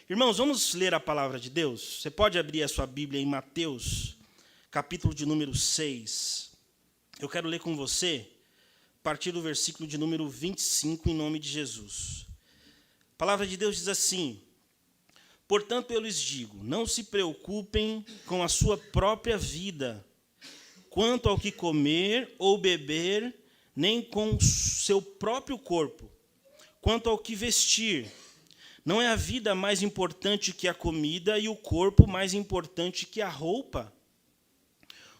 Irmãos, vamos ler a palavra de Deus? Você pode abrir a sua Bíblia em Mateus, capítulo de número 6. Eu quero ler com você, a partir do versículo de número 25, em nome de Jesus. A palavra de Deus diz assim: portanto, eu lhes digo, não se preocupem com a sua própria vida, quanto ao que comer ou beber, nem com seu próprio corpo, quanto ao que vestir. Não é a vida mais importante que a comida e o corpo mais importante que a roupa?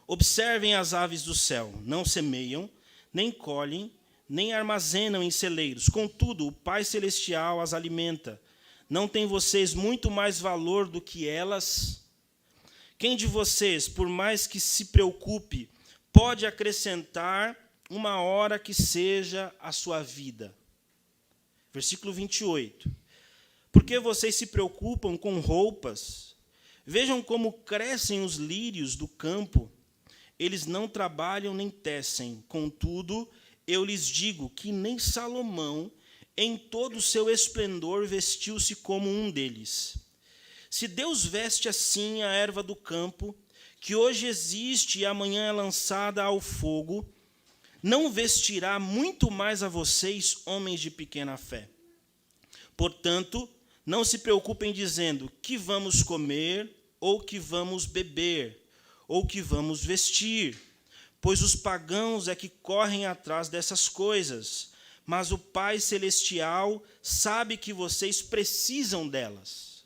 Observem as aves do céu, não semeiam, nem colhem, nem armazenam em celeiros. Contudo, o Pai Celestial as alimenta. Não tem vocês muito mais valor do que elas? Quem de vocês, por mais que se preocupe, pode acrescentar uma hora que seja a sua vida? Versículo 28. Por que vocês se preocupam com roupas? Vejam como crescem os lírios do campo. Eles não trabalham nem tecem. Contudo, eu lhes digo que nem Salomão, em todo o seu esplendor, vestiu-se como um deles. Se Deus veste assim a erva do campo, que hoje existe e amanhã é lançada ao fogo, não vestirá muito mais a vocês, homens de pequena fé. Portanto, não se preocupem dizendo que vamos comer, ou que vamos beber, ou que vamos vestir, pois os pagãos é que correm atrás dessas coisas, mas o Pai Celestial sabe que vocês precisam delas.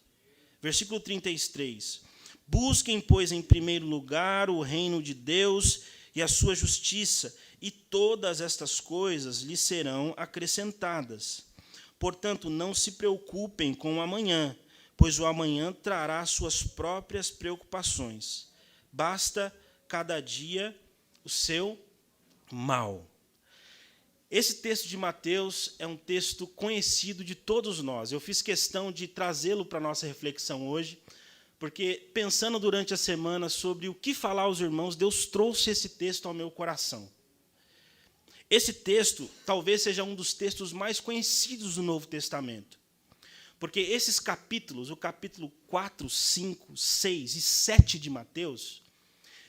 Versículo 33. Busquem, pois, em primeiro lugar o reino de Deus e a sua justiça, e todas estas coisas lhes serão acrescentadas. Portanto, não se preocupem com o amanhã, pois o amanhã trará suas próprias preocupações. Basta cada dia o seu mal. Esse texto de Mateus é um texto conhecido de todos nós. Eu fiz questão de trazê-lo para a nossa reflexão hoje, porque pensando durante a semana sobre o que falar aos irmãos, Deus trouxe esse texto ao meu coração. Esse texto talvez seja um dos textos mais conhecidos do Novo Testamento, porque esses capítulos, o capítulo 4, 5, 6 e 7 de Mateus,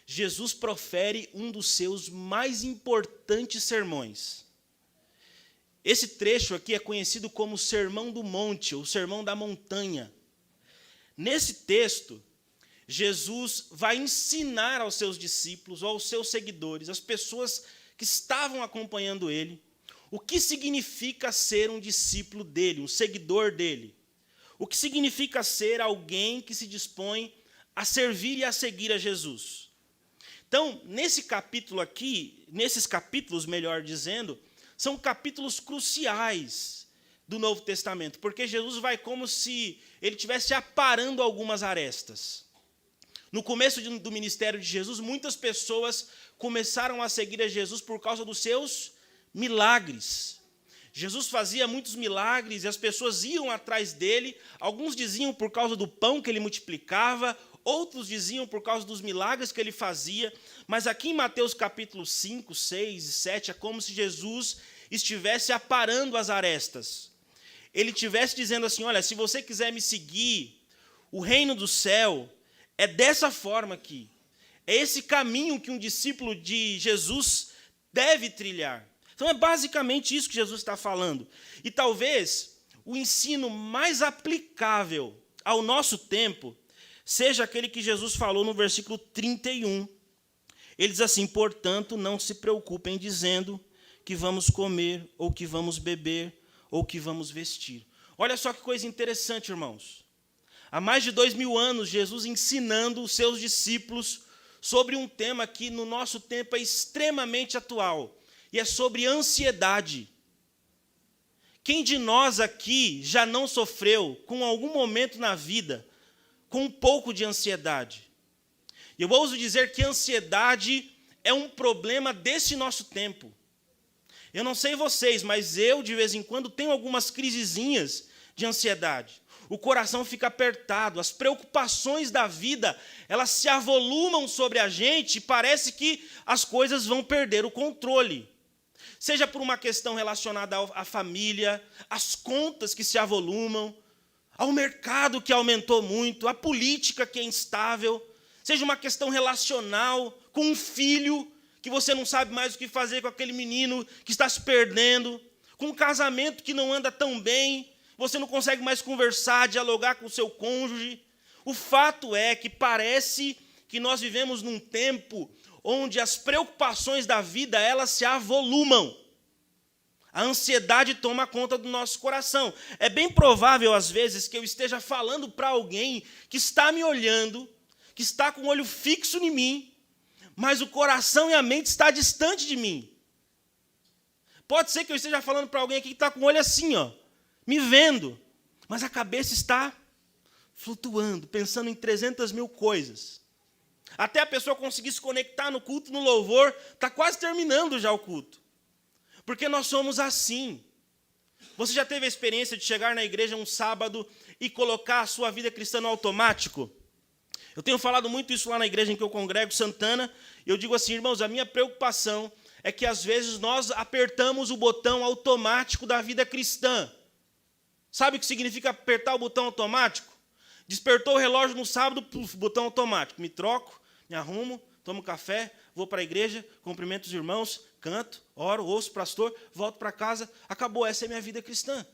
Jesus profere um dos seus mais importantes sermões. Esse trecho aqui é conhecido como Sermão do Monte, ou Sermão da Montanha. Nesse texto, Jesus vai ensinar aos seus discípulos, ou aos seus seguidores, as pessoas que estavam acompanhando ele, o que significa ser um discípulo dele, um seguidor dele. O que significa ser alguém que se dispõe a servir e a seguir a Jesus. Então, nesse capítulo aqui, nesses capítulos, melhor dizendo, são capítulos cruciais do Novo Testamento, porque Jesus vai como se ele estivesse aparando algumas arestas. No começo do ministério de Jesus, muitas pessoas começaram a seguir a Jesus por causa dos seus milagres. Jesus fazia muitos milagres e as pessoas iam atrás dele. Alguns diziam por causa do pão que ele multiplicava, outros diziam por causa dos milagres que ele fazia. Mas aqui em Mateus capítulo 5, 6 e 7, é como se Jesus estivesse aparando as arestas. Ele estivesse dizendo assim: olha, se você quiser me seguir, o reino do céu é dessa forma aqui. É esse caminho que um discípulo de Jesus deve trilhar. Então é basicamente isso que Jesus está falando. E talvez o ensino mais aplicável ao nosso tempo seja aquele que Jesus falou no versículo 31. Ele diz assim: portanto, não se preocupem dizendo que vamos comer, ou que vamos beber, ou que vamos vestir. Olha só que coisa interessante, irmãos. Há mais de 2000 anos, Jesus ensinando os seus discípulos sobre um tema que no nosso tempo é extremamente atual, e é sobre ansiedade. Quem de nós aqui já não sofreu, com algum momento na vida, com um pouco de ansiedade? E eu ouso dizer que a ansiedade é um problema desse nosso tempo. Eu não sei vocês, mas eu, de vez em quando, tenho algumas crisezinhas de ansiedade. O coração fica apertado, as preocupações da vida, elas se avolumam sobre a gente e parece que as coisas vão perder o controle. Seja por uma questão relacionada à família, às contas que se avolumam, ao mercado que aumentou muito, à política que é instável, seja uma questão relacional, com um filho que você não sabe mais o que fazer com aquele menino que está se perdendo, com um casamento que não anda tão bem, você não consegue mais conversar, dialogar com o seu cônjuge. O fato é que parece que nós vivemos num tempo onde as preocupações da vida, elas se avolumam. A ansiedade toma conta do nosso coração. É bem provável, às vezes, que eu esteja falando para alguém que está me olhando, que está com o olho fixo em mim, mas o coração e a mente está distante de mim. Pode ser que eu esteja falando para alguém aqui que está com o olho assim, ó, me vendo, mas a cabeça está flutuando, pensando em 300 mil coisas. Até a pessoa conseguir se conectar no culto, no louvor, está quase terminando já o culto. Porque nós somos assim. Você já teve a experiência de chegar na igreja um sábado e colocar a sua vida cristã no automático? Eu tenho falado muito isso lá na igreja em que eu congrego, Santana, e eu digo assim, irmãos, a minha preocupação é que às vezes nós apertamos o botão automático da vida cristã. Sabe o que significa apertar o botão automático? Despertou o relógio no sábado, puf, botão automático. Me troco, me arrumo, tomo café, vou para a igreja, cumprimento os irmãos, canto, oro, ouço o pastor, volto para casa, acabou, essa é a minha vida cristã.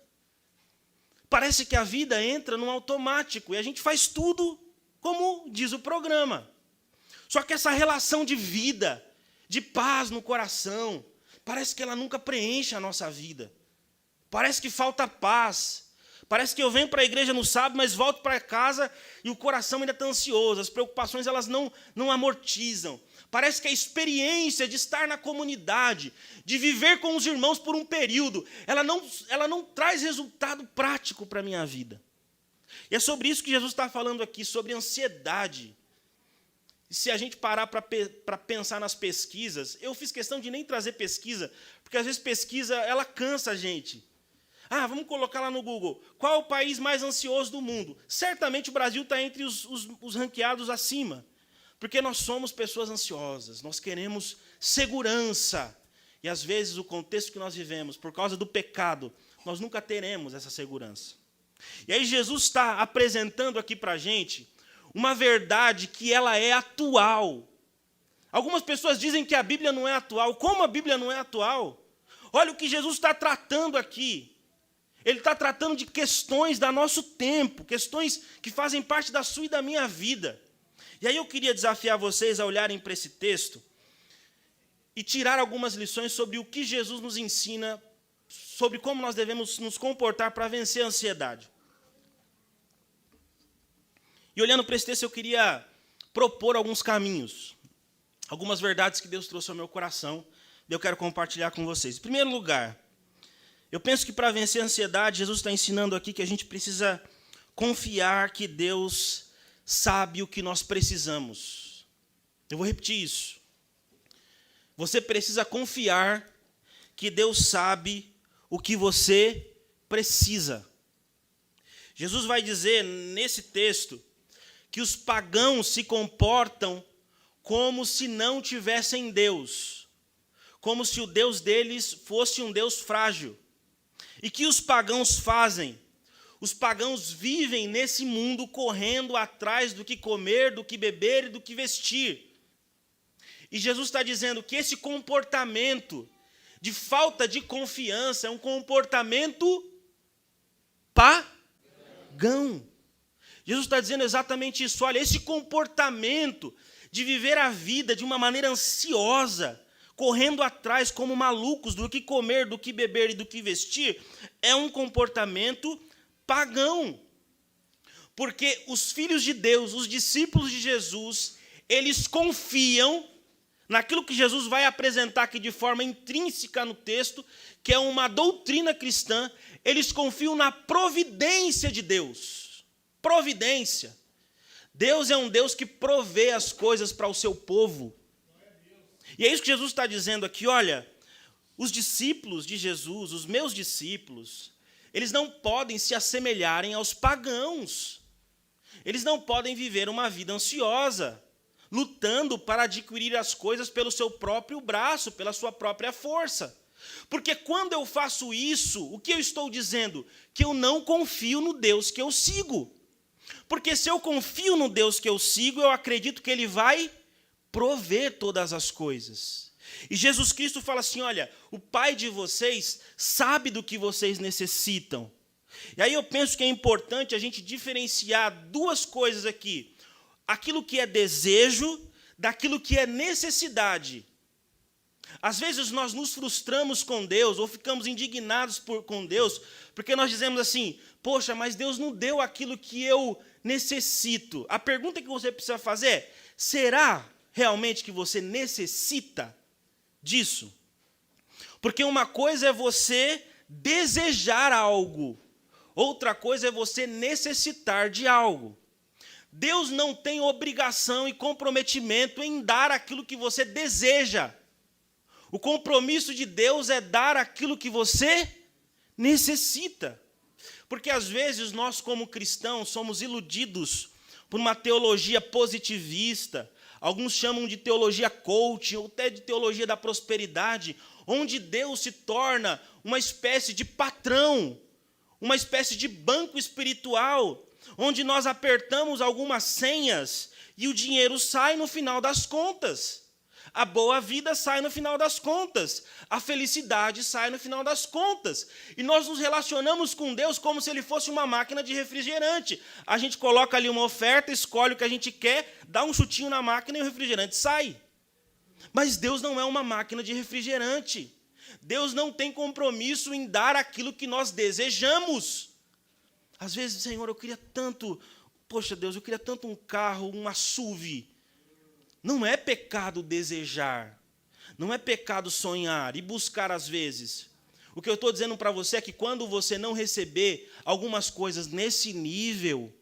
Parece que a vida entra num automático e a gente faz tudo como diz o programa. Só que essa relação de vida, de paz no coração, parece que ela nunca preenche a nossa vida. Parece que falta paz. Parece que eu venho para a igreja no sábado, mas volto para casa e o coração ainda está ansioso. As preocupações elas não amortizam. Parece que a experiência de estar na comunidade, de viver com os irmãos por um período, ela não traz resultado prático para a minha vida. E é sobre isso que Jesus está falando aqui, sobre ansiedade. E se a gente parar para pensar nas pesquisas, eu fiz questão de nem trazer pesquisa, porque às vezes pesquisa ela cansa a gente. Vamos colocar lá no Google, qual é o país mais ansioso do mundo? Certamente o Brasil está entre os ranqueados acima, porque nós somos pessoas ansiosas, nós queremos segurança. E às vezes o contexto que nós vivemos, por causa do pecado, nós nunca teremos essa segurança. E aí Jesus está apresentando aqui para a gente uma verdade que ela é atual. Algumas pessoas dizem que a Bíblia não é atual. Como a Bíblia não é atual? Olha o que Jesus está tratando aqui. Ele está tratando de questões do nosso tempo, questões que fazem parte da sua e da minha vida. E aí eu queria desafiar vocês a olharem para esse texto e tirar algumas lições sobre o que Jesus nos ensina, sobre como nós devemos nos comportar para vencer a ansiedade. E olhando para esse texto, eu queria propor alguns caminhos, algumas verdades que Deus trouxe ao meu coração, e eu quero compartilhar com vocês. Em primeiro lugar, eu penso que para vencer a ansiedade, Jesus está ensinando aqui que a gente precisa confiar que Deus sabe o que nós precisamos. Eu vou repetir isso. Você precisa confiar que Deus sabe o que você precisa. Jesus vai dizer nesse texto que os pagãos se comportam como se não tivessem Deus, como se o Deus deles fosse um Deus frágil. E que os pagãos fazem? Os pagãos vivem nesse mundo correndo atrás do que comer, do que beber e do que vestir. E Jesus está dizendo que esse comportamento de falta de confiança é um comportamento pagão. Jesus está dizendo exatamente isso. Olha, esse comportamento de viver a vida de uma maneira ansiosa, correndo atrás como malucos do que comer, do que beber e do que vestir, é um comportamento pagão. Porque os filhos de Deus, os discípulos de Jesus, eles confiam naquilo que Jesus vai apresentar aqui de forma intrínseca no texto, que é uma doutrina cristã, eles confiam na providência de Deus. Providência. Deus é um Deus que provê as coisas para o seu povo. E é isso que Jesus está dizendo aqui, olha, os discípulos de Jesus, os meus discípulos, eles não podem se assemelharem aos pagãos. Eles não podem viver uma vida ansiosa, lutando para adquirir as coisas pelo seu próprio braço, pela sua própria força. Porque quando eu faço isso, o que eu estou dizendo? Que eu não confio no Deus que eu sigo. Porque se eu confio no Deus que eu sigo, eu acredito que Ele vai prover todas as coisas. E Jesus Cristo fala assim, olha, o Pai de vocês sabe do que vocês necessitam. E aí eu penso que é importante a gente diferenciar duas coisas aqui. Aquilo que é desejo, daquilo que é necessidade. Às vezes nós nos frustramos com Deus, ou ficamos indignados com Deus, porque nós dizemos assim, poxa, mas Deus não deu aquilo que eu necessito. A pergunta que você precisa fazer é, será realmente que você necessita disso? Porque uma coisa é você desejar algo, outra coisa é você necessitar de algo. Deus não tem obrigação e comprometimento em dar aquilo que você deseja. O compromisso de Deus é dar aquilo que você necessita. Porque às vezes nós, como cristãos, somos iludidos por uma teologia positivista. Alguns chamam de teologia coaching, ou até de teologia da prosperidade, onde Deus se torna uma espécie de patrão, uma espécie de banco espiritual, onde nós apertamos algumas senhas e o dinheiro sai no final das contas. A boa vida sai no final das contas. A felicidade sai no final das contas. E nós nos relacionamos com Deus como se Ele fosse uma máquina de refrigerante. A gente coloca ali uma oferta, escolhe o que a gente quer, dá um chutinho na máquina e o refrigerante sai. Mas Deus não é uma máquina de refrigerante. Deus não tem compromisso em dar aquilo que nós desejamos. Às vezes, Senhor, eu queria tanto... Poxa, Deus, eu queria tanto um carro, um SUV. Não é pecado desejar, não é pecado sonhar e buscar às vezes. O que eu estou dizendo para você é que quando você não receber algumas coisas nesse nível,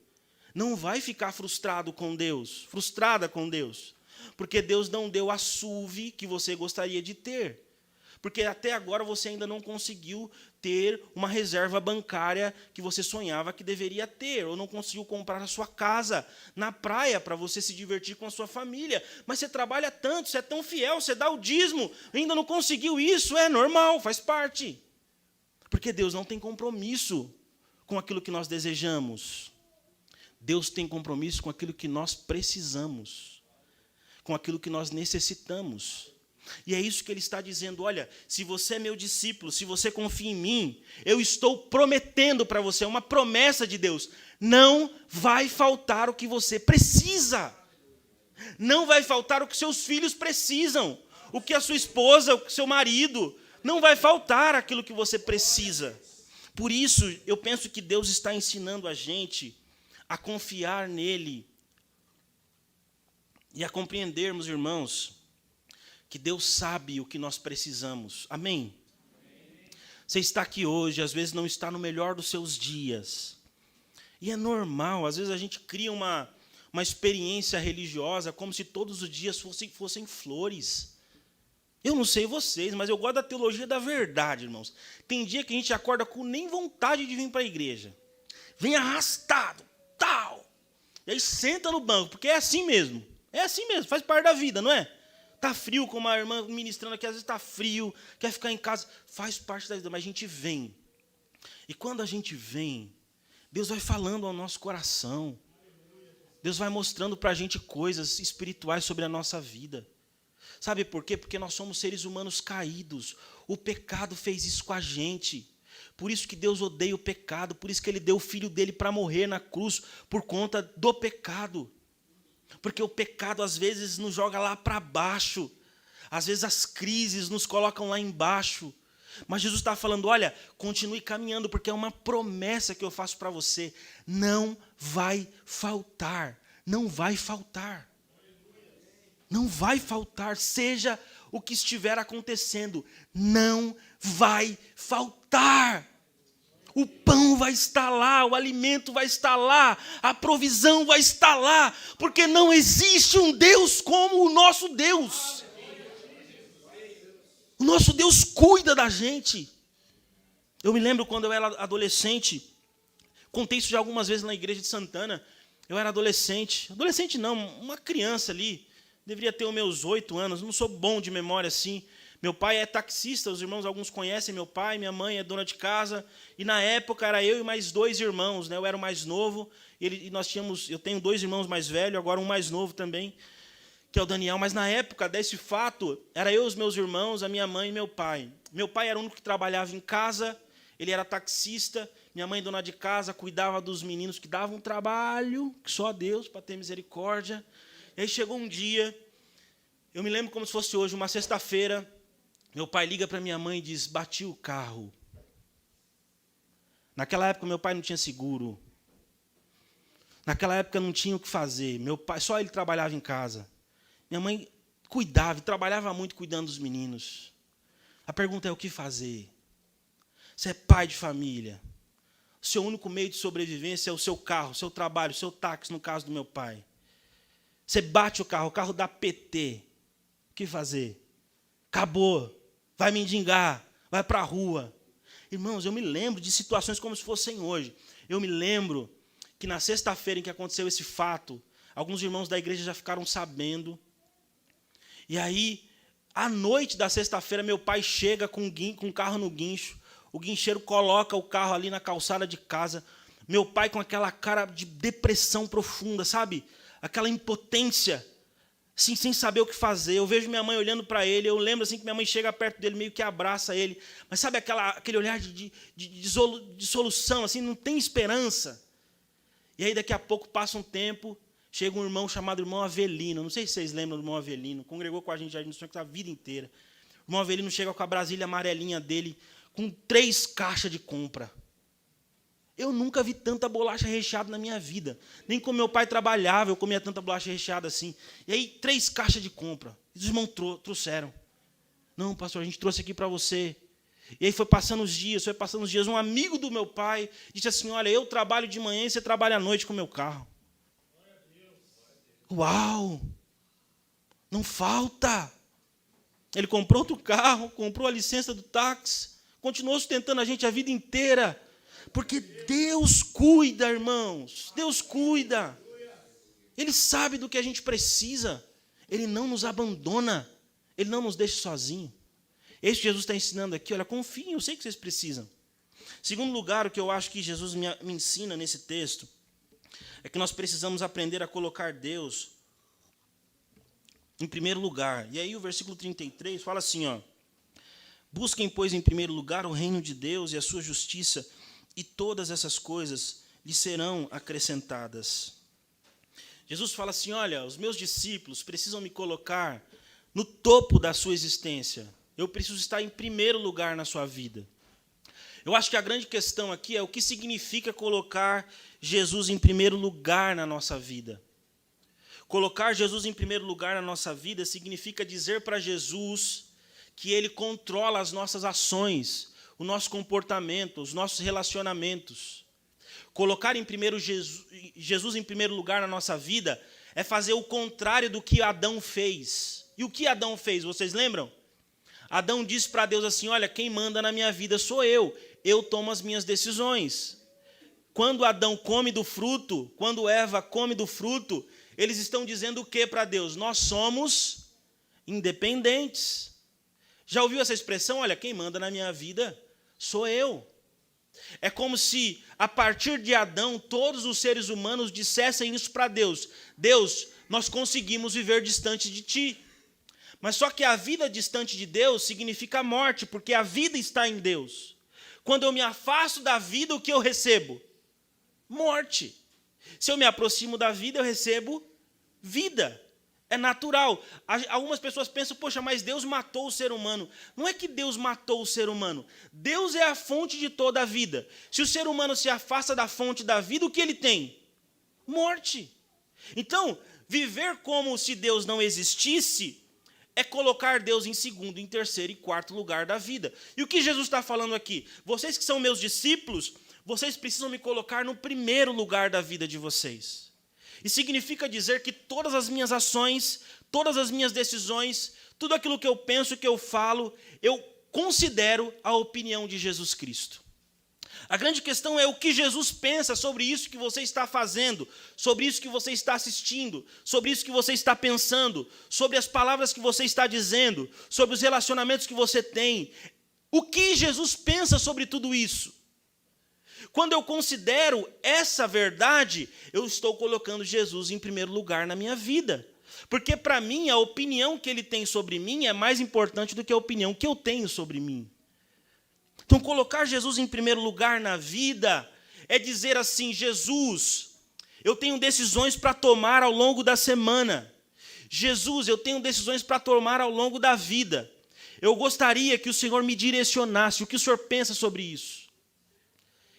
não vai ficar frustrado com Deus, frustrada com Deus, porque Deus não deu a SUV que você gostaria de ter. Porque até agora você ainda não conseguiu ter uma reserva bancária que você sonhava que deveria ter, ou não conseguiu comprar a sua casa na praia para você se divertir com a sua família. Mas você trabalha tanto, você é tão fiel, você dá o dízimo, ainda não conseguiu isso, é normal, faz parte. Porque Deus não tem compromisso com aquilo que nós desejamos. Deus tem compromisso com aquilo que nós precisamos, com aquilo que nós necessitamos. E é isso que ele está dizendo, olha, se você é meu discípulo, se você confia em mim, eu estou prometendo para você, uma promessa de Deus, não vai faltar o que você precisa, não vai faltar o que seus filhos precisam, o que a sua esposa, o que seu marido, não vai faltar aquilo que você precisa. Por isso, eu penso que Deus está ensinando a gente a confiar nele e a compreendermos, irmãos, que Deus sabe o que nós precisamos. Amém? Você está aqui hoje, às vezes não está no melhor dos seus dias. E é normal, às vezes a gente cria uma experiência religiosa como se todos os dias fossem flores. Eu não sei vocês, mas eu gosto da teologia da verdade, irmãos. Tem dia que a gente acorda com nem vontade de vir para a igreja. Vem arrastado, tal. E aí senta no banco, porque é assim mesmo. É assim mesmo, faz parte da vida, não é? Está frio, como a irmã ministrando aqui, às vezes está frio, quer ficar em casa, faz parte da vida, mas a gente vem. E quando a gente vem, Deus vai falando ao nosso coração. Deus vai mostrando para a gente coisas espirituais sobre a nossa vida. Sabe por quê? Porque nós somos seres humanos caídos. O pecado fez isso com a gente. Por isso que Deus odeia o pecado, por isso que Ele deu o Filho dele para morrer na cruz, por conta do pecado. Porque o pecado, às vezes, nos joga lá para baixo. Às vezes, as crises nos colocam lá embaixo. Mas Jesus está falando, olha, continue caminhando, porque é uma promessa que eu faço para você. Não vai faltar. Não vai faltar. Não vai faltar. Seja o que estiver acontecendo, não vai faltar. O pão vai estar lá, o alimento vai estar lá, a provisão vai estar lá, porque não existe um Deus como o nosso Deus. O nosso Deus cuida da gente. Eu me lembro quando eu era adolescente, contei isso já algumas vezes na igreja de Santana, eu era adolescente não, uma criança ali, deveria ter os meus 8 anos, não sou bom de memória assim, Meu pai é taxista, os irmãos, alguns conhecem meu pai, minha mãe é dona de casa, e na época era eu e mais 2 irmãos, né? Eu era o mais novo, eu tenho 2 irmãos mais velhos, agora um mais novo também, que é o Daniel, mas na época desse fato, era eu, os meus irmãos, a minha mãe e meu pai. Meu pai era o único que trabalhava em casa, ele era taxista, minha mãe, dona de casa, cuidava dos meninos que davam trabalho, que só Deus para ter misericórdia. E aí chegou um dia, eu me lembro como se fosse hoje, uma sexta-feira, meu pai liga para minha mãe e diz, bati o carro. Naquela época, meu pai não tinha seguro. Naquela época, não tinha o que fazer. Meu pai, só ele trabalhava em casa. Minha mãe cuidava, trabalhava muito cuidando dos meninos. A pergunta é o que fazer? Você é pai de família. O seu único meio de sobrevivência é o seu carro, o seu trabalho, o seu táxi, no caso do meu pai. Você bate o carro dá PT. O que fazer? Acabou. Vai mendigar, vai para a rua. Irmãos, eu me lembro de situações como se fossem hoje. Eu me lembro que na sexta-feira em que aconteceu esse fato, alguns irmãos da igreja já ficaram sabendo. E aí, à noite da sexta-feira, meu pai chega com um carro no guincho. O guincheiro coloca o carro ali na calçada de casa. Meu pai com aquela cara de depressão profunda, sabe? Aquela impotência, assim, sem saber o que fazer. Eu vejo minha mãe olhando para ele, eu lembro assim que minha mãe chega perto dele, meio que abraça ele. Mas sabe aquele olhar de dissolução, assim, não tem esperança. E aí daqui a pouco passa um tempo, chega um irmão chamado irmão Avelino. Não sei se vocês lembram do irmão Avelino, congregou com a gente a vida inteira. O irmão Avelino chega com a Brasília amarelinha dele, com 3 caixas de compra. Eu nunca vi tanta bolacha recheada na minha vida. Nem como meu pai trabalhava, eu comia tanta bolacha recheada assim. E aí, 3 caixas de compra. E os irmãos trouxeram. Não, pastor, a gente trouxe aqui para você. E aí foi passando os dias, um amigo do meu pai disse assim, olha, eu trabalho de manhã e você trabalha à noite com o meu carro. Uau! Não falta. Ele comprou outro carro, comprou a licença do táxi, continuou sustentando a gente a vida inteira. Porque Deus cuida, irmãos. Deus cuida. Ele sabe do que a gente precisa. Ele não nos abandona. Ele não nos deixa sozinho. Esse Jesus está ensinando aqui, olha, confiem, eu sei que vocês precisam. Segundo lugar, o que eu acho que Jesus me ensina nesse texto, é que nós precisamos aprender a colocar Deus em primeiro lugar. E aí o versículo 33 fala assim, ó, busquem, pois, em primeiro lugar o reino de Deus e a sua justiça, e todas essas coisas lhes serão acrescentadas. Jesus fala assim, olha, os meus discípulos precisam me colocar no topo da sua existência. Eu preciso estar em primeiro lugar na sua vida. Eu acho que a grande questão aqui é o que significa colocar Jesus em primeiro lugar na nossa vida. Colocar Jesus em primeiro lugar na nossa vida significa dizer para Jesus que Ele controla as nossas ações, o nosso comportamento, os nossos relacionamentos. Colocar Jesus em primeiro lugar na nossa vida é fazer o contrário do que Adão fez. E o que Adão fez, vocês lembram? Adão disse para Deus assim, olha, quem manda na minha vida sou eu tomo as minhas decisões. Quando Adão come do fruto, quando Eva come do fruto, eles estão dizendo o que para Deus? Nós somos independentes. Já ouviu essa expressão? Olha, quem manda na minha vida sou eu. É como se, a partir de Adão, todos os seres humanos dissessem isso para Deus. Deus, nós conseguimos viver distante de ti. Mas só que a vida distante de Deus significa morte, porque a vida está em Deus. Quando eu me afasto da vida, o que eu recebo? Morte. Se eu me aproximo da vida, eu recebo vida. É natural. Algumas pessoas pensam, poxa, mas Deus matou o ser humano. Não é que Deus matou o ser humano. Deus é a fonte de toda a vida. Se o ser humano se afasta da fonte da vida, o que ele tem? Morte. Então, viver como se Deus não existisse é colocar Deus em segundo, em terceiro e quarto lugar da vida. E o que Jesus está falando aqui? Vocês que são meus discípulos, vocês precisam me colocar no primeiro lugar da vida de vocês. E significa dizer que todas as minhas ações, todas as minhas decisões, tudo aquilo que eu penso, que eu falo, eu considero a opinião de Jesus Cristo. A grande questão é o que Jesus pensa sobre isso que você está fazendo, sobre isso que você está assistindo, sobre isso que você está pensando, sobre as palavras que você está dizendo, sobre os relacionamentos que você tem. O que Jesus pensa sobre tudo isso? Quando eu considero essa verdade, eu estou colocando Jesus em primeiro lugar na minha vida. Porque, para mim, a opinião que ele tem sobre mim é mais importante do que a opinião que eu tenho sobre mim. Então, colocar Jesus em primeiro lugar na vida é dizer assim: Jesus, eu tenho decisões para tomar ao longo da semana. Jesus, eu tenho decisões para tomar ao longo da vida. Eu gostaria que o Senhor me direcionasse. O que o Senhor pensa sobre isso?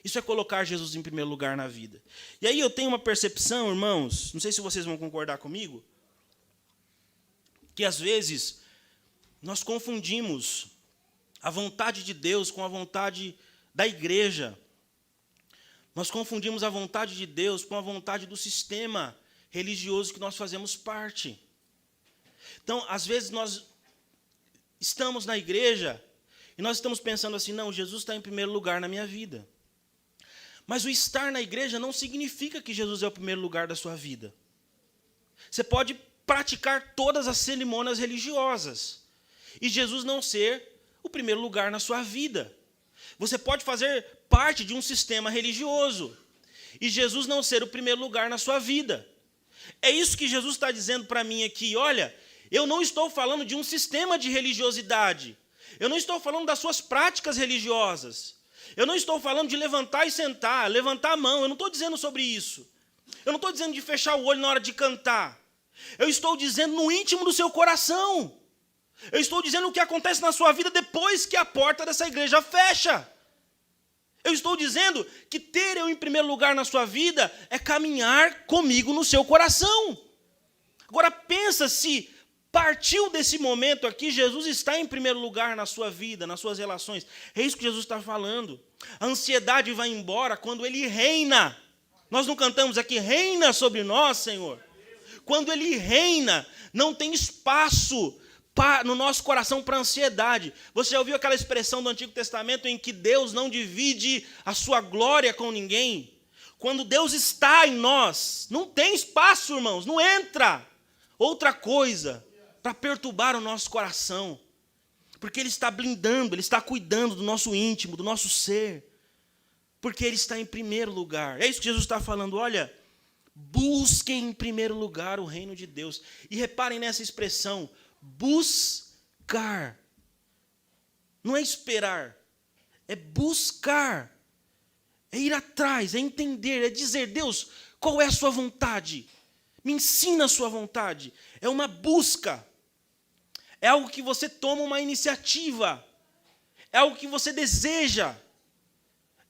Isso é colocar Jesus em primeiro lugar na vida. E aí eu tenho uma percepção, irmãos, não sei se vocês vão concordar comigo, que às vezes nós confundimos a vontade de Deus com a vontade da igreja. Nós confundimos a vontade de Deus com a vontade do sistema religioso que nós fazemos parte. Então, às vezes nós estamos na igreja e nós estamos pensando assim: não, Jesus está em primeiro lugar na minha vida. Mas o estar na igreja não significa que Jesus é o primeiro lugar da sua vida. Você pode praticar todas as cerimônias religiosas e Jesus não ser o primeiro lugar na sua vida. Você pode fazer parte de um sistema religioso e Jesus não ser o primeiro lugar na sua vida. É isso que Jesus está dizendo para mim aqui. Olha, eu não estou falando de um sistema de religiosidade. Eu não estou falando das suas práticas religiosas. Eu não estou falando de levantar e sentar, levantar a mão. Eu não estou dizendo sobre isso. Eu não estou dizendo de fechar o olho na hora de cantar. Eu estou dizendo no íntimo do seu coração. Eu estou dizendo o que acontece na sua vida depois que a porta dessa igreja fecha. Eu estou dizendo que ter eu em primeiro lugar na sua vida é caminhar comigo no seu coração. Agora pensa se partiu desse momento aqui, Jesus está em primeiro lugar na sua vida, nas suas relações. É isso que Jesus está falando. A ansiedade vai embora quando ele reina. Nós não cantamos aqui: reina sobre nós, Senhor. Quando ele reina, não tem espaço no nosso coração para ansiedade. Você já ouviu aquela expressão do Antigo Testamento em que Deus não divide a sua glória com ninguém? Quando Deus está em nós, não tem espaço, irmãos, não entra outra coisa para perturbar o nosso coração. Porque Ele está blindando, Ele está cuidando do nosso íntimo, do nosso ser. Porque Ele está em primeiro lugar. É isso que Jesus está falando. Olha, busquem em primeiro lugar o reino de Deus. E reparem nessa expressão: buscar. Não é esperar, é buscar. É ir atrás, é entender, é dizer: Deus, qual é a sua vontade? Me ensina a sua vontade. É uma busca. É algo que você toma uma iniciativa. É algo que você deseja.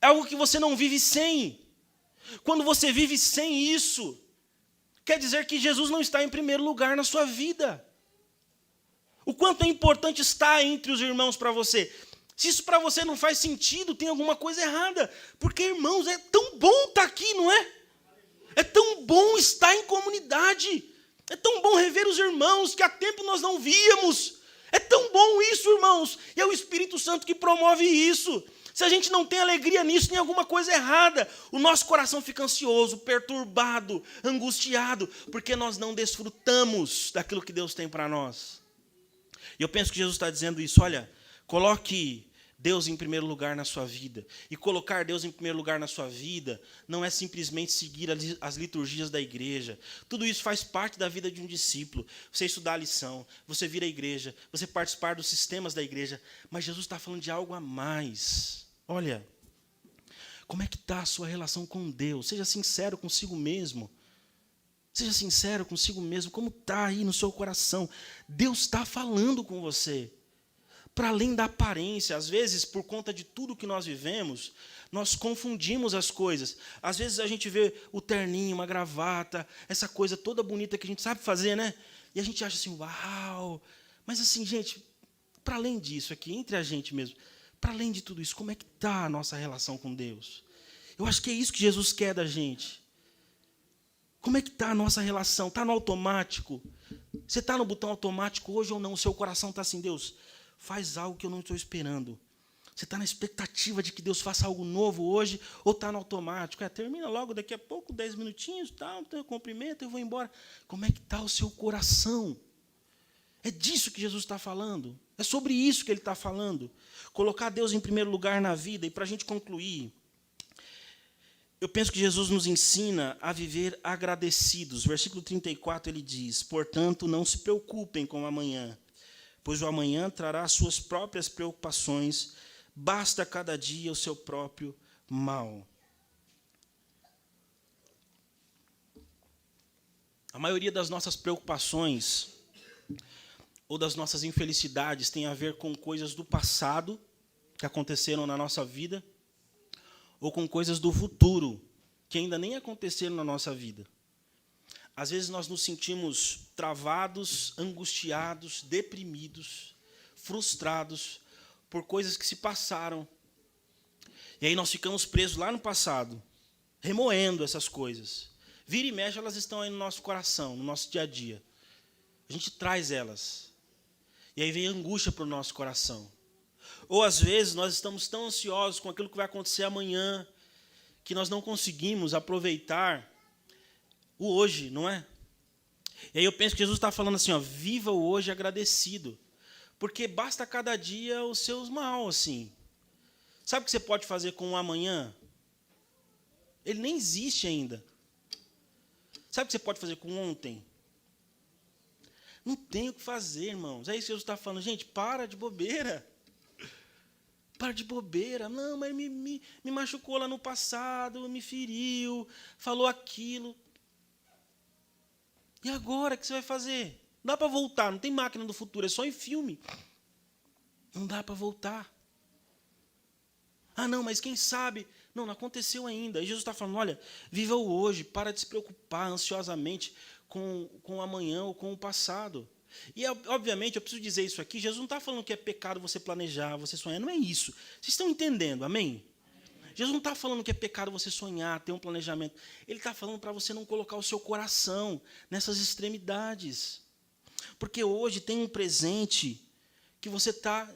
É algo que você não vive sem. Quando você vive sem isso, quer dizer que Jesus não está em primeiro lugar na sua vida. O quanto é importante estar entre os irmãos para você. Se isso para você não faz sentido, tem alguma coisa errada. Porque, irmãos, é tão bom estar aqui, não é? É tão bom estar em comunidade. É tão bom rever os irmãos que há tempo nós não víamos. É tão bom isso, irmãos. E é o Espírito Santo que promove isso. Se a gente não tem alegria nisso, tem alguma coisa errada. O nosso coração fica ansioso, perturbado, angustiado, porque nós não desfrutamos daquilo que Deus tem para nós. E eu penso que Jesus está dizendo isso: olha, coloque Deus em primeiro lugar na sua vida. E colocar Deus em primeiro lugar na sua vida não é simplesmente seguir as liturgias da igreja. Tudo isso faz parte da vida de um discípulo. Você estudar a lição, você vir à igreja, você participar dos sistemas da igreja. Mas Jesus está falando de algo a mais. Olha, como é que está a sua relação com Deus? Seja sincero consigo mesmo. Seja sincero consigo mesmo. Como está aí no seu coração? Deus está falando com você. Para além da aparência, às vezes, por conta de tudo que nós vivemos, nós confundimos as coisas. Às vezes a gente vê o terninho, uma gravata, essa coisa toda bonita que a gente sabe fazer, né? E a gente acha assim: uau! Mas assim, gente, para além disso aqui, entre a gente mesmo, para além de tudo isso, como é que está a nossa relação com Deus? Eu acho que é isso que Jesus quer da gente. Como é que está a nossa relação? Está no automático? Você está no botão automático hoje ou não? O seu coração está assim: Deus, faz algo que eu não estou esperando. Você está na expectativa de que Deus faça algo novo hoje ou está no automático? Termina logo, daqui a pouco, 10 minutinhos, tá, eu cumprimento, eu vou embora. Como é que está o seu coração? É disso que Jesus está falando. É sobre isso que ele está falando. Colocar Deus em primeiro lugar na vida. E para a gente concluir, eu penso que Jesus nos ensina a viver agradecidos. Versículo 34, ele diz: portanto, não se preocupem com o amanhã, pois o amanhã trará as suas próprias preocupações. Basta cada dia o seu próprio mal. A maioria das nossas preocupações ou das nossas infelicidades tem a ver com coisas do passado que aconteceram na nossa vida ou com coisas do futuro que ainda nem aconteceram na nossa vida. Às vezes nós nos sentimos travados, angustiados, deprimidos, frustrados por coisas que se passaram. E aí nós ficamos presos lá no passado, remoendo essas coisas. Vira e mexe, elas estão aí no nosso coração, no nosso dia a dia. A gente traz elas. E aí vem angústia para o nosso coração. Ou às vezes nós estamos tão ansiosos com aquilo que vai acontecer amanhã, que nós não conseguimos aproveitar o hoje, não é? E aí eu penso que Jesus está falando assim, viva o hoje agradecido. Porque basta cada dia os seus mal, assim. Sabe o que você pode fazer com o amanhã? Ele nem existe ainda. Sabe o que você pode fazer com ontem? Não tem o que fazer, irmãos. É isso que Jesus está falando. Gente, para de bobeira. Para de bobeira. Não, mas me machucou lá no passado, me feriu, falou aquilo. E agora, o que você vai fazer? Não dá para voltar, não tem máquina do futuro, é só em filme. Não dá para voltar. Não, mas quem sabe? Não aconteceu ainda. E Jesus está falando, olha, viva o hoje, para de se preocupar ansiosamente com o amanhã ou com o passado. E, obviamente, eu preciso dizer isso aqui, Jesus não está falando que é pecado você planejar, você sonhar, não é isso. Vocês estão entendendo, amém? Jesus não está falando que é pecado você sonhar, ter um planejamento. Ele está falando para você não colocar o seu coração nessas extremidades. Porque hoje tem um presente que você está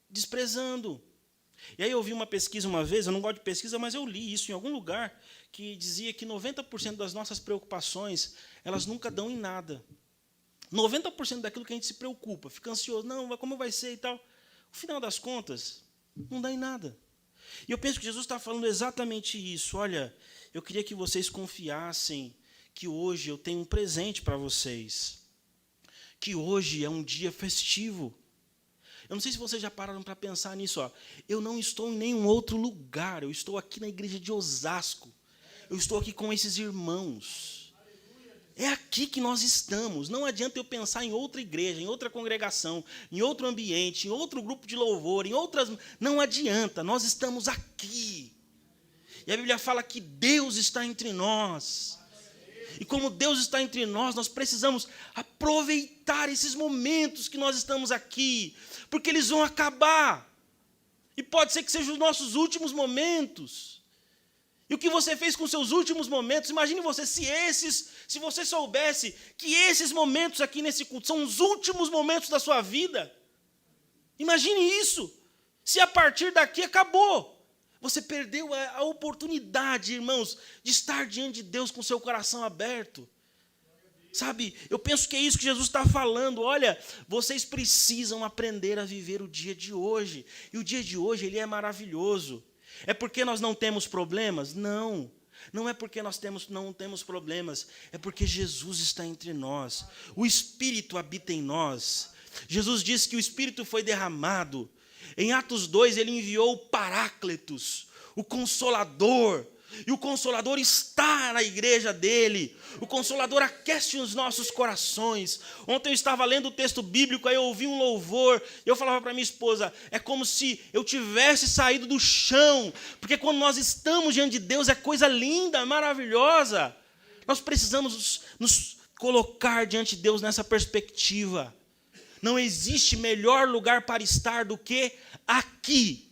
desprezando. E aí eu vi uma pesquisa uma vez, eu não gosto de pesquisa, mas eu li isso em algum lugar, que dizia que 90% das nossas preocupações, elas nunca dão em nada. 90% daquilo que a gente se preocupa, fica ansioso, não, como vai ser e tal. No final das contas, não dá em nada. E eu penso que Jesus está falando exatamente isso. Olha, eu queria que vocês confiassem que hoje eu tenho um presente para vocês. Que hoje é um dia festivo. Eu não sei se vocês já pararam para pensar nisso. Eu não estou em nenhum outro lugar. Eu estou aqui na igreja de Osasco. Eu estou aqui com esses irmãos. É aqui que nós estamos. Não adianta eu pensar em outra igreja, em outra congregação, em outro ambiente, em outro grupo de louvor, em outras... Não adianta, nós estamos aqui. E a Bíblia fala que Deus está entre nós. E como Deus está entre nós, nós precisamos aproveitar esses momentos que nós estamos aqui, porque eles vão acabar. E pode ser que sejam os nossos últimos momentos. E o que você fez com os seus últimos momentos, imagine você, se você soubesse que esses momentos aqui nesse culto são os últimos momentos da sua vida. Imagine isso. Se a partir daqui acabou. Você perdeu a oportunidade, irmãos, de estar diante de Deus com o seu coração aberto. Sabe, eu penso que é isso que Jesus está falando. Olha, vocês precisam aprender a viver o dia de hoje. E o dia de hoje, ele é maravilhoso. É porque nós não temos problemas? Não. Não é porque nós não temos problemas. É porque Jesus está entre nós. O Espírito habita em nós. Jesus disse que o Espírito foi derramado. Em Atos 2, ele enviou o Paráclitos, o Consolador. E o Consolador está na igreja dele. O Consolador aquece os nossos corações. Ontem eu estava lendo o texto bíblico, aí eu ouvi um louvor, e eu falava para minha esposa, é como se eu tivesse saído do chão, porque quando nós estamos diante de Deus, é coisa linda, maravilhosa. Nós precisamos nos colocar diante de Deus nessa perspectiva. Não existe melhor lugar para estar do que aqui.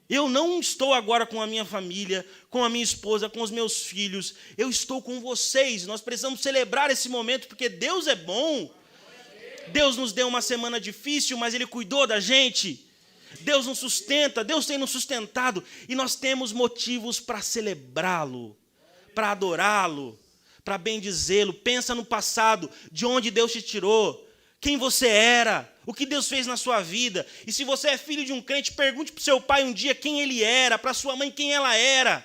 Eu não estou agora com a minha família, com a minha esposa, com os meus filhos. Eu estou com vocês. Nós precisamos celebrar esse momento, porque Deus é bom. Deus nos deu uma semana difícil, mas Ele cuidou da gente. Deus nos sustenta, Deus tem nos sustentado, e nós temos motivos para celebrá-lo, para adorá-lo, para bendizê-lo. Pensa no passado, de onde Deus te tirou, quem você era, o que Deus fez na sua vida. E se você é filho de um crente, pergunte para o seu pai um dia quem ele era, para sua mãe quem ela era.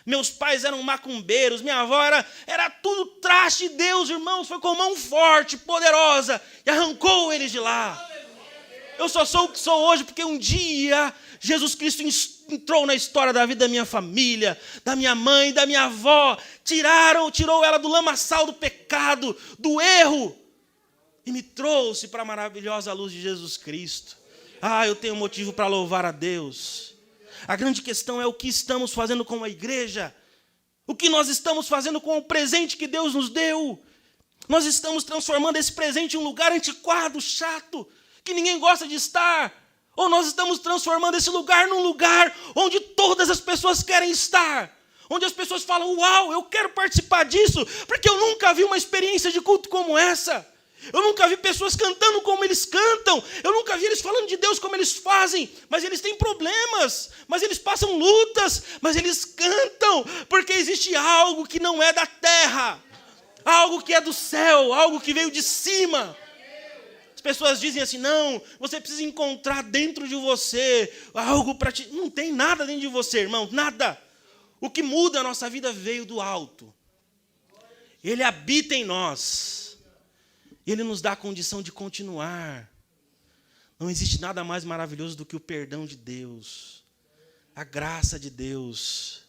Meus pais eram macumbeiros, minha avó era tudo traste. Deus, irmãos, foi com mão forte, poderosa, e arrancou eles de lá. Eu só sou o que sou hoje porque um dia Jesus Cristo entrou na história da vida da minha família, da minha mãe, da minha avó. Tirou ela do lamaçal do pecado, do erro, e me trouxe para a maravilhosa luz de Jesus Cristo. Eu tenho motivo para louvar a Deus. A grande questão é o que estamos fazendo com a igreja. O que nós estamos fazendo com o presente que Deus nos deu. Nós estamos transformando esse presente em um lugar antiquado, chato, que ninguém gosta de estar. Ou nós estamos transformando esse lugar num lugar onde todas as pessoas querem estar. Onde as pessoas falam, uau, eu quero participar disso, porque eu nunca vi uma experiência de culto como essa. Eu nunca vi pessoas cantando como eles cantam. Eu nunca vi eles falando de Deus como eles fazem. Mas eles têm problemas, mas eles passam lutas, mas eles cantam, porque existe algo que não é da terra, algo que é do céu, algo que veio de cima. As pessoas dizem assim, não, você precisa encontrar dentro de você algo para ti. Não tem nada dentro de você, irmão, nada. O que muda a nossa vida veio do alto. Ele habita em nós. Ele nos dá a condição de continuar. Não existe nada mais maravilhoso do que o perdão de Deus, a graça de Deus.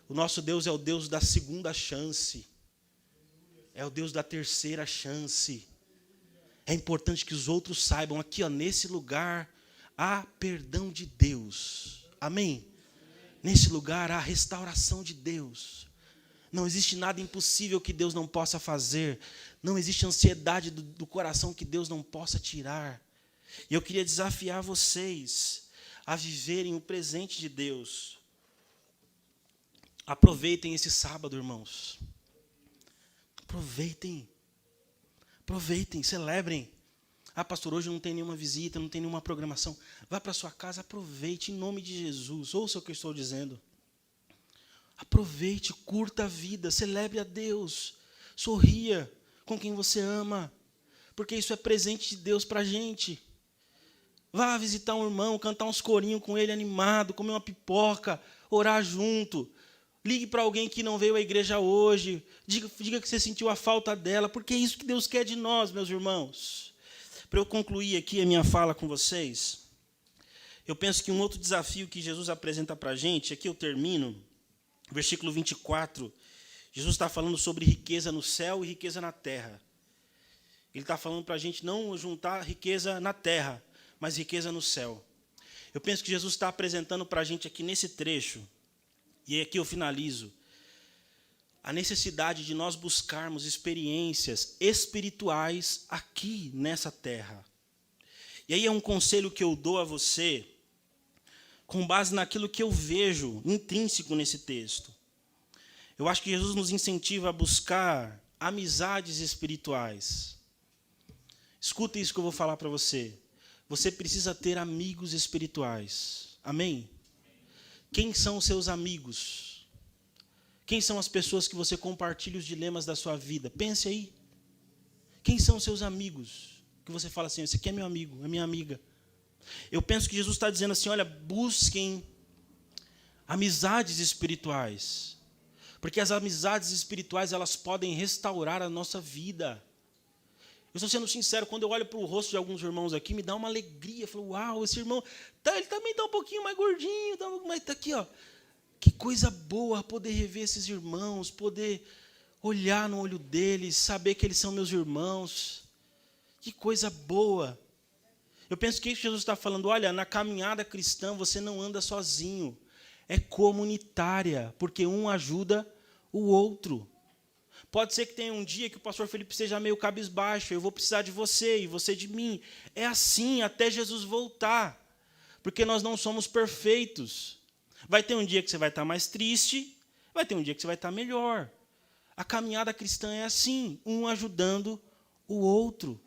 O nosso Deus é o Deus da segunda chance. É o Deus da terceira chance. É importante que os outros saibam, aqui, nesse lugar, há perdão de Deus. Amém? Nesse lugar há restauração de Deus. Não existe nada impossível que Deus não possa fazer. Não existe ansiedade do coração que Deus não possa tirar. E eu queria desafiar vocês a viverem o presente de Deus. Aproveitem esse sábado, irmãos. Aproveitem, celebrem. Pastor, hoje não tem nenhuma visita, não tem nenhuma programação. Vá para sua casa, aproveite em nome de Jesus. Ouça o que eu estou dizendo. Aproveite, curta a vida, celebre a Deus. Sorria com quem você ama, porque isso é presente de Deus para a gente. Vá visitar um irmão, cantar uns corinhos com ele animado, comer uma pipoca, orar junto. Ligue para alguém que não veio à igreja hoje. Diga que você sentiu a falta dela, porque é isso que Deus quer de nós, meus irmãos. Para eu concluir aqui a minha fala com vocês, eu penso que um outro desafio que Jesus apresenta para a gente, aqui eu termino, versículo 24, Jesus está falando sobre riqueza no céu e riqueza na terra. Ele está falando para a gente não juntar riqueza na terra, mas riqueza no céu. Eu penso que Jesus está apresentando para a gente aqui nesse trecho, e aqui eu finalizo, a necessidade de nós buscarmos experiências espirituais aqui nessa terra. E aí é um conselho que eu dou a você, com base naquilo que eu vejo intrínseco nesse texto. Eu acho que Jesus nos incentiva a buscar amizades espirituais. Escuta isso que eu vou falar para você. Você precisa ter amigos espirituais. Amém? Quem são os seus amigos? Quem são as pessoas que você compartilha os dilemas da sua vida? Pense aí. Quem são os seus amigos? Que você fala assim, esse aqui é meu amigo, é minha amiga. Eu penso que Jesus está dizendo assim, olha, busquem amizades espirituais. Porque as amizades espirituais, elas podem restaurar a nossa vida. Eu estou sendo sincero, quando eu olho para o rosto de alguns irmãos aqui, me dá uma alegria. Eu falo, uau, esse irmão, ele também está um pouquinho mais gordinho, mas está aqui, ó. Que coisa boa poder rever esses irmãos, poder olhar no olho deles, saber que eles são meus irmãos. Que coisa boa. Eu penso que Jesus está falando, olha, na caminhada cristã você não anda sozinho. É comunitária, porque um ajuda o outro. Pode ser que tenha um dia que o pastor Felipe esteja meio cabisbaixo, eu vou precisar de você e você de mim. É assim até Jesus voltar, porque nós não somos perfeitos. Vai ter um dia que você vai estar mais triste, vai ter um dia que você vai estar melhor. A caminhada cristã é assim, um ajudando o outro.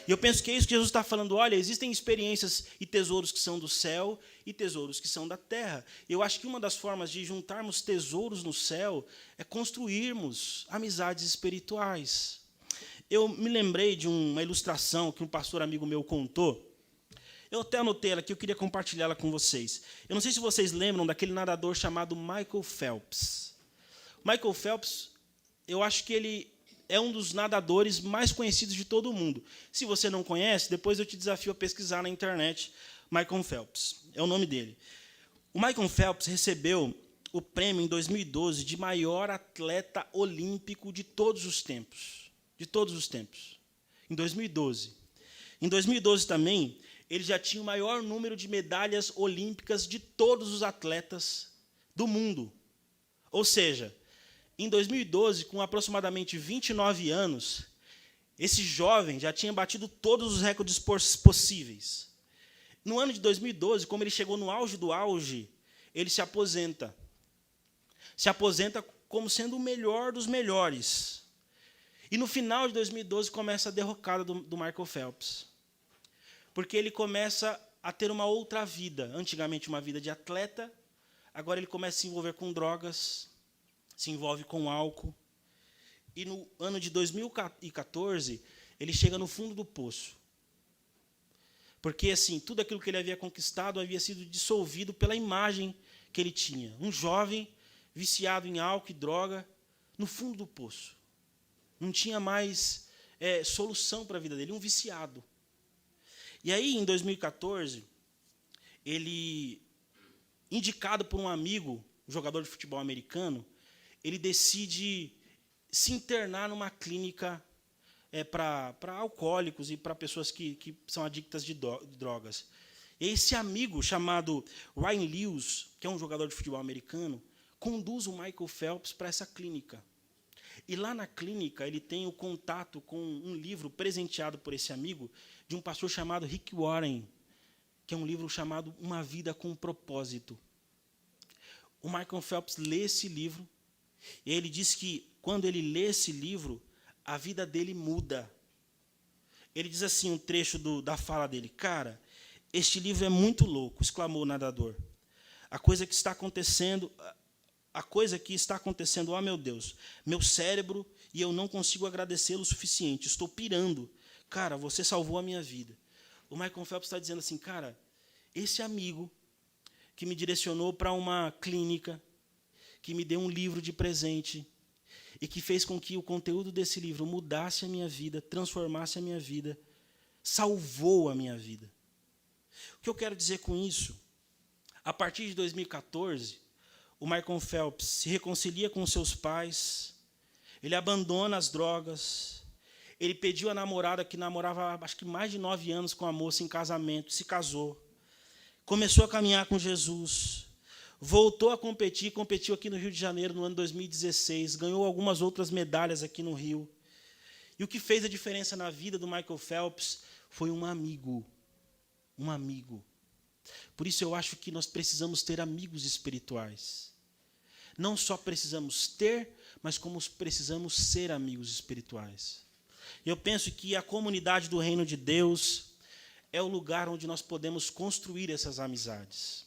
E eu penso que é isso que Jesus está falando. Olha, existem experiências e tesouros que são do céu e tesouros que são da terra. Eu acho que uma das formas de juntarmos tesouros no céu é construirmos amizades espirituais. Eu me lembrei de uma ilustração que um pastor amigo meu contou. Eu até anotei ela aqui, eu queria compartilhá-la com vocês. Eu não sei se vocês lembram daquele nadador chamado Michael Phelps. Michael Phelps, eu acho que ele é um dos nadadores mais conhecidos de todo o mundo. Se você não conhece, depois eu te desafio a pesquisar na internet Michael Phelps. É o nome dele. O Michael Phelps recebeu o prêmio em 2012 de maior atleta olímpico de todos os tempos. De todos os tempos. Em 2012. Em 2012 também, ele já tinha o maior número de medalhas olímpicas de todos os atletas do mundo. Ou seja, em 2012, com aproximadamente 29 anos, esse jovem já tinha batido todos os recordes possíveis. No ano de 2012, como ele chegou no auge do auge, ele se aposenta. Se aposenta como sendo o melhor dos melhores. E no final de 2012 começa a derrocada do Michael Phelps. Porque ele começa a ter uma outra vida. Antigamente uma vida de atleta, agora ele começa a se envolver com drogas, se envolve com álcool. E no ano de 2014, ele chega no fundo do poço. Porque assim, tudo aquilo que ele havia conquistado havia sido dissolvido pela imagem que ele tinha. Um jovem viciado em álcool e droga, no fundo do poço. Não tinha mais solução para a vida dele, um viciado. E aí, em 2014, ele, indicado por um amigo, um jogador de futebol americano, ele decide se internar numa clínica para alcoólicos e para pessoas que são adictas de drogas. E esse amigo, chamado Ryan Lewis, que é um jogador de futebol americano, conduz o Michael Phelps para essa clínica. E lá na clínica, ele tem o contato com um livro presenteado por esse amigo, de um pastor chamado Rick Warren, que é um livro chamado Uma Vida com Propósito. O Michael Phelps lê esse livro, e ele diz que, quando ele lê esse livro, a vida dele muda. Ele diz assim, um trecho da fala dele: cara, este livro é muito louco, exclamou o nadador. A coisa que está acontecendo, oh meu Deus, meu cérebro, e eu não consigo agradecê-lo o suficiente, estou pirando. Cara, você salvou a minha vida. O Michael Phelps está dizendo assim, cara, esse amigo que me direcionou para uma clínica, que me deu um livro de presente, e que fez com que o conteúdo desse livro mudasse a minha vida, transformasse a minha vida, salvou a minha vida. O que eu quero dizer com isso? A partir de 2014, o Michael Phelps se reconcilia com seus pais, ele abandona as drogas, ele pediu a namorada, que namorava acho que mais de 9 anos com a moça em casamento, se casou, começou a caminhar com Jesus, voltou a competir, competiu aqui no Rio de Janeiro no ano 2016, ganhou algumas outras medalhas aqui no Rio. E o que fez a diferença na vida do Michael Phelps foi um amigo. Um amigo. Por isso eu acho que nós precisamos ter amigos espirituais. Não só precisamos ter, mas como precisamos ser amigos espirituais. Eu penso que a comunidade do Reino de Deus é o lugar onde nós podemos construir essas amizades.